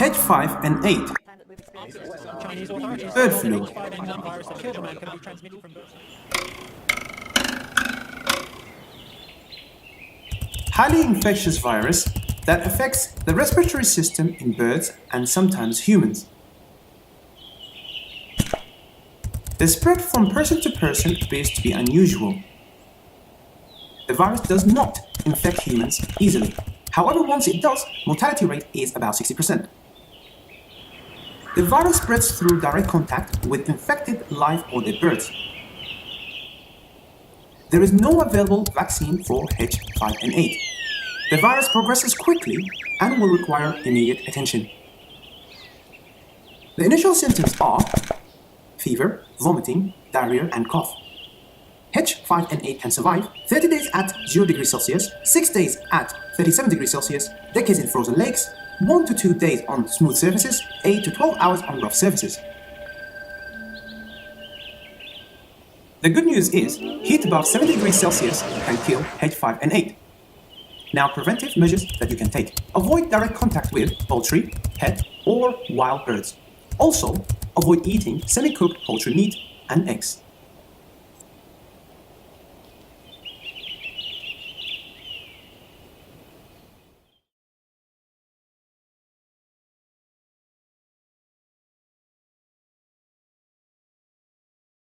H5N8. Bird flu. Highly infectious virus that affects the respiratory system in birds and sometimes humans. The spread from person to person appears to be unusual. The virus does not infect humans easily. However, once it does, mortality rate is about 60%. The virus spreads through direct contact with infected live or dead birds. There is no available vaccine for H5N8. The virus progresses quickly and will require immediate attention. The initial symptoms are fever, vomiting, diarrhea, and cough. H5N8 can survive 30 days at 0 degrees Celsius, 6 days at 37 degrees Celsius, decades in frozen lakes, 1 to 2 days on smooth surfaces, 8 to 12 hours on rough surfaces. The good news is, heat above 70 degrees Celsius can kill H5N8. Now, preventive measures that you can take. Avoid direct contact with poultry, pet, or wild birds. Also, avoid eating semi-cooked poultry meat and eggs.